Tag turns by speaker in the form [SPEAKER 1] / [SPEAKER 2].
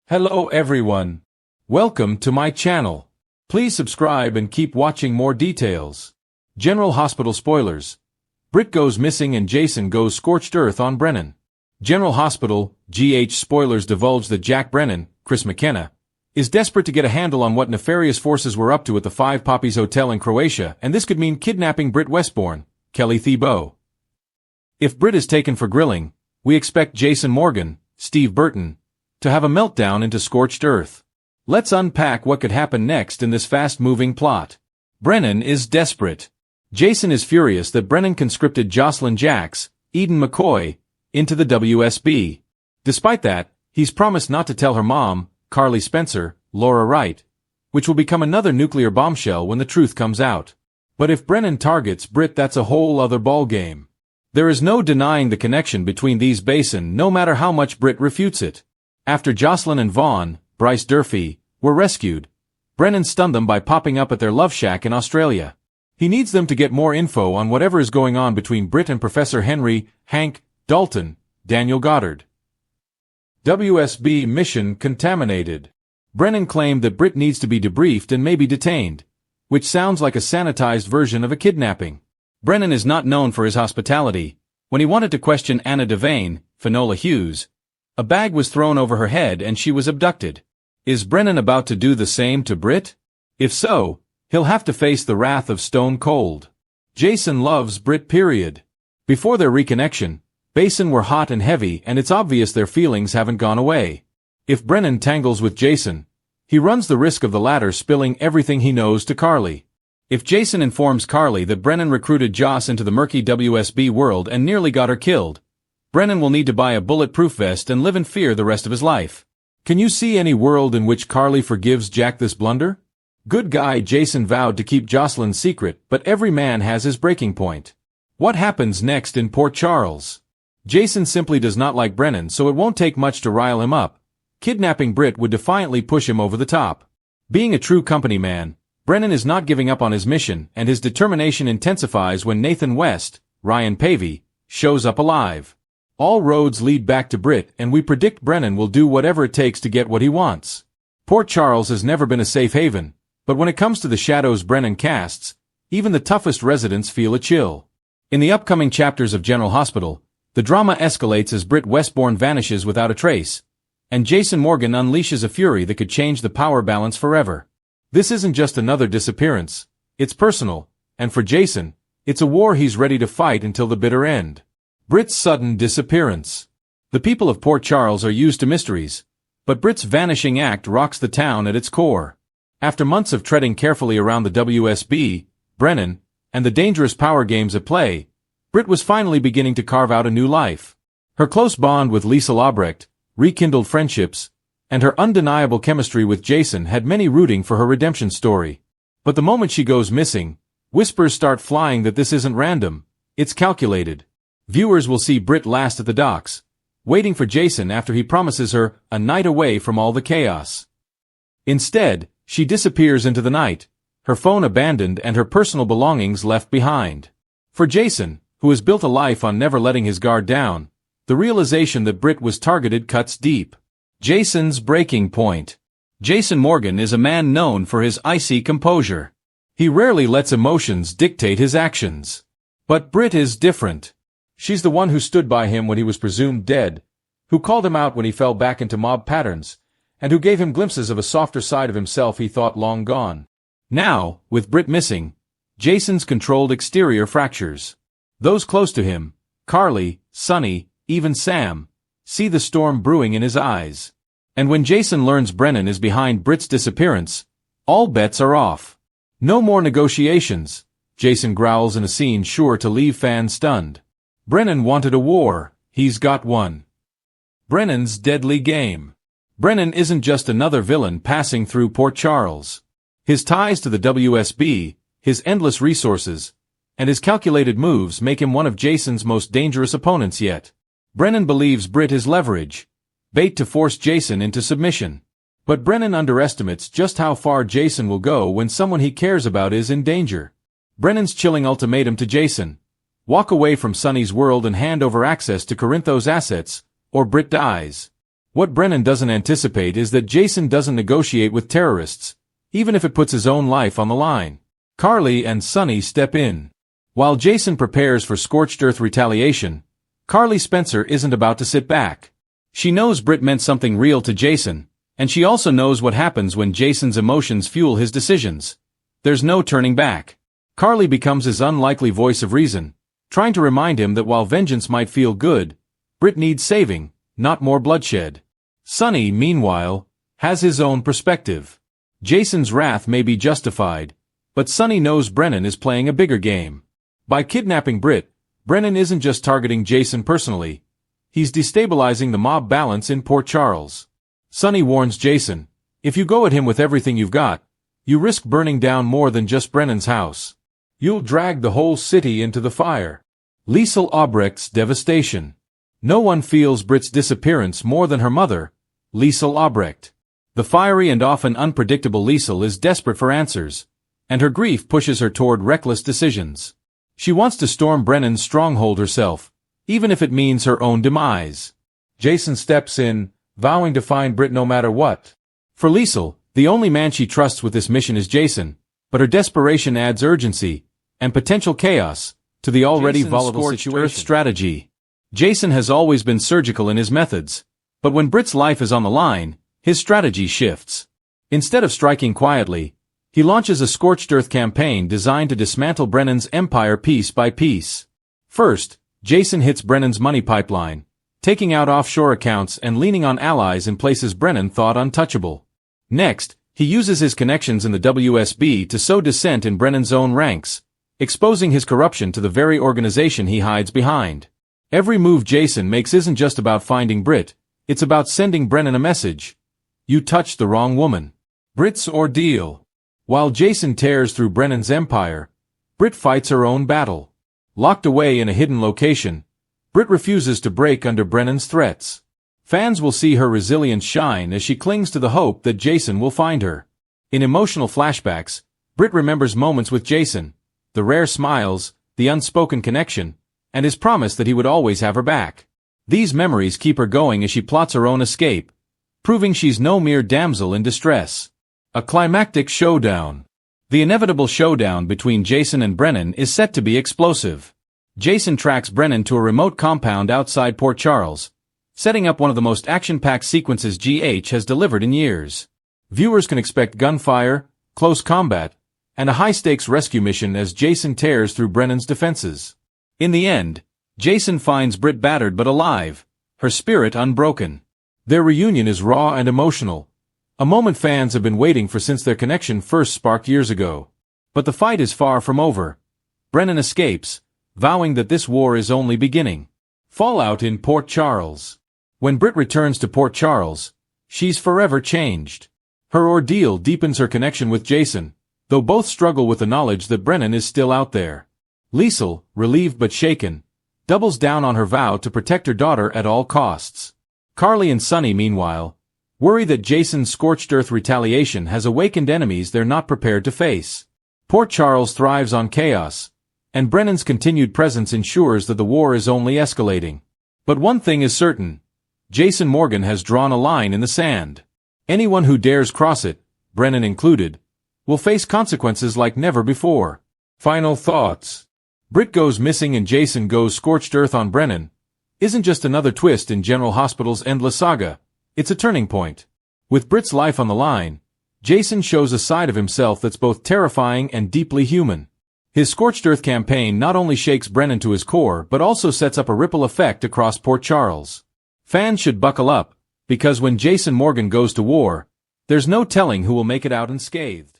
[SPEAKER 1] Hello everyone. Welcome to my channel. Please subscribe and keep watching more details. General Hospital spoilers. Britt goes missing and Jason goes scorched earth on Brennan. General Hospital, GH spoilers divulge that Jack Brennan, Chris McKenna, is desperate to get a handle on what nefarious forces were up to at the Five Poppies Hotel in Croatia, and this could mean kidnapping Britt Westbourne, Kelly Thibault. If Britt is taken for grilling, we expect Jason Morgan, Steve Burton, to have a meltdown into scorched earth. Let's unpack what could happen next in this fast-moving plot. Brennan is desperate. Jason is furious that Brennan conscripted Jocelyn Jacks, Eden McCoy, into the WSB. Despite that, he's promised not to tell her mom, Carly Spencer, Laura Wright, which will become another nuclear bombshell when the truth comes out. But if Brennan targets Britt, that's a whole other ballgame. There is no denying the connection between these basin, no matter how much Britt refutes it. After Jocelyn and Vaughn, Bryce Durfee, were rescued, Brennan stunned them by popping up at their love shack in Australia. He needs them to get more info on whatever is going on between Britt and Professor Henry, Hank, Dalton, Daniel Goddard. WSB mission contaminated. Brennan claimed that Britt needs to be debriefed and maybe detained, which sounds like a sanitized version of a kidnapping. Brennan is not known for his hospitality. When he wanted to question Anna Devane, Finola Hughes, a bag was thrown over her head and she was abducted. Is Brennan about to do the same to Britt? If so, he'll have to face the wrath of Stone Cold. Jason loves Britt period. Before their reconnection, Basin were hot and heavy and it's obvious their feelings haven't gone away. If Brennan tangles with Jason, he runs the risk of the latter spilling everything he knows to Carly. If Jason informs Carly that Brennan recruited Joss into the murky WSB world and nearly got her killed, Brennan will need to buy a bulletproof vest and live in fear the rest of his life. Can you see any world in which Carly forgives Jack this blunder? Good guy Jason vowed to keep Jocelyn's secret, but every man has his breaking point. What happens next in Port Charles? Jason simply does not like Brennan, so it won't take much to rile him up. Kidnapping Britt would defiantly push him over the top. Being a true company man, Brennan is not giving up on his mission, and his determination intensifies when Nathan West, Ryan Pavey, shows up alive. All roads lead back to Britt, and we predict Brennan will do whatever it takes to get what he wants. Port Charles has never been a safe haven, but when it comes to the shadows Brennan casts, even the toughest residents feel a chill. In the upcoming chapters of General Hospital, the drama escalates as Britt Westbourne vanishes without a trace, and Jason Morgan unleashes a fury that could change the power balance forever. This isn't just another disappearance, it's personal, and for Jason, it's a war he's ready to fight until the bitter end. Britt's sudden disappearance. The people of Port Charles are used to mysteries, but Britt's vanishing act rocks the town at its core. After months of treading carefully around the WSB, Brennan, and the dangerous power games at play, Britt was finally beginning to carve out a new life. Her close bond with Lisa Labrecht, rekindled friendships, and her undeniable chemistry with Jason had many rooting for her redemption story. But the moment she goes missing, whispers start flying that this isn't random, it's calculated. Viewers will see Britt last at the docks, waiting for Jason after he promises her a night away from all the chaos. Instead, she disappears into the night, her phone abandoned and her personal belongings left behind. For Jason, who has built a life on never letting his guard down, the realization that Britt was targeted cuts deep. Jason's breaking point. Jason Morgan is a man known for his icy composure. He rarely lets emotions dictate his actions. But Britt is different. She's the one who stood by him when he was presumed dead, who called him out when he fell back into mob patterns, and who gave him glimpses of a softer side of himself he thought long gone. Now, with Britt missing, Jason's controlled exterior fractures. Those close to him, Carly, Sonny, even Sam, see the storm brewing in his eyes. And when Jason learns Brennan is behind Britt's disappearance, all bets are off. No more negotiations, Jason growls in a scene sure to leave fans stunned. Brennan wanted a war, he's got one. Brennan's deadly game. Brennan isn't just another villain passing through Port Charles. His ties to the WSB, his endless resources, and his calculated moves make him one of Jason's most dangerous opponents yet. Brennan believes Britt is leverage, bait to force Jason into submission. But Brennan underestimates just how far Jason will go when someone he cares about is in danger. Brennan's chilling ultimatum to Jason: walk away from Sonny's world and hand over access to Corinthos assets, or Britt dies. What Brennan doesn't anticipate is that Jason doesn't negotiate with terrorists, even if it puts his own life on the line. Carly and Sonny step in. While Jason prepares for scorched earth retaliation, Carly Spencer isn't about to sit back. She knows Britt meant something real to Jason, and she also knows what happens when Jason's emotions fuel his decisions. There's no turning back. Carly becomes his unlikely voice of reason, trying to remind him that while vengeance might feel good, Britt needs saving, not more bloodshed. Sonny, meanwhile, has his own perspective. Jason's wrath may be justified, but Sonny knows Brennan is playing a bigger game. By kidnapping Britt, Brennan isn't just targeting Jason personally. He's destabilizing the mob balance in Port Charles. Sonny warns Jason, if you go at him with everything you've got, you risk burning down more than just Brennan's house. You'll drag the whole city into the fire. Liesl Albrecht's devastation. No one feels Britt's disappearance more than her mother, Liesl Albrecht. The fiery and often unpredictable Liesl is desperate for answers, and her grief pushes her toward reckless decisions. She wants to storm Brennan's stronghold herself, even if it means her own demise. Jason steps in, vowing to find Britt no matter what. For Liesl, the only man she trusts with this mission is Jason, but her desperation adds urgency and potential chaos to the already volatile situation. Strategy. Jason has always been surgical in his methods, but when Britt's life is on the line, his strategy shifts. Instead of striking quietly, he launches a scorched earth campaign designed to dismantle Brennan's empire piece by piece. First, Jason hits Brennan's money pipeline, taking out offshore accounts and leaning on allies in places Brennan thought untouchable. Next, he uses his connections in the WSB to sow dissent in Brennan's own ranks, exposing his corruption to the very organization he hides behind. Every move Jason makes isn't just about finding Britt, it's about sending Brennan a message. You touched the wrong woman. Britt's ordeal. While Jason tears through Brennan's empire, Britt fights her own battle. Locked away in a hidden location, Britt refuses to break under Brennan's threats. Fans will see her resilience shine as she clings to the hope that Jason will find her. In emotional flashbacks, Britt remembers moments with Jason, the rare smiles, the unspoken connection, and his promise that he would always have her back. These memories keep her going as she plots her own escape, proving she's no mere damsel in distress. A climactic showdown. The inevitable showdown between Jason and Brennan is set to be explosive. Jason tracks Brennan to a remote compound outside Port Charles, setting up one of the most action-packed sequences GH has delivered in years. Viewers can expect gunfire, close combat, and a high-stakes rescue mission as Jason tears through Brennan's defenses. In the end, Jason finds Britt battered but alive, her spirit unbroken. Their reunion is raw and emotional, a moment fans have been waiting for since their connection first sparked years ago. But the fight is far from over. Brennan escapes, vowing that this war is only beginning. Fallout in Port Charles. When Britt returns to Port Charles, she's forever changed. Her ordeal deepens her connection with Jason, though both struggle with the knowledge that Brennan is still out there. Liesl, relieved but shaken, doubles down on her vow to protect her daughter at all costs. Carly and Sonny, meanwhile, worry that Jason's scorched earth retaliation has awakened enemies they're not prepared to face. Port Charles thrives on chaos, and Brennan's continued presence ensures that the war is only escalating. But one thing is certain. Jason Morgan has drawn a line in the sand. Anyone who dares cross it, Brennan included, will face consequences like never before. Final thoughts. Britt goes missing and Jason goes scorched earth on Brennan isn't just another twist in General Hospital's endless saga. It's a turning point. With Britt's life on the line, Jason shows a side of himself that's both terrifying and deeply human. His Scorched Earth campaign not only shakes Brennan to his core but also sets up a ripple effect across Port Charles. Fans should buckle up, because when Jason Morgan goes to war, there's no telling who will make it out unscathed.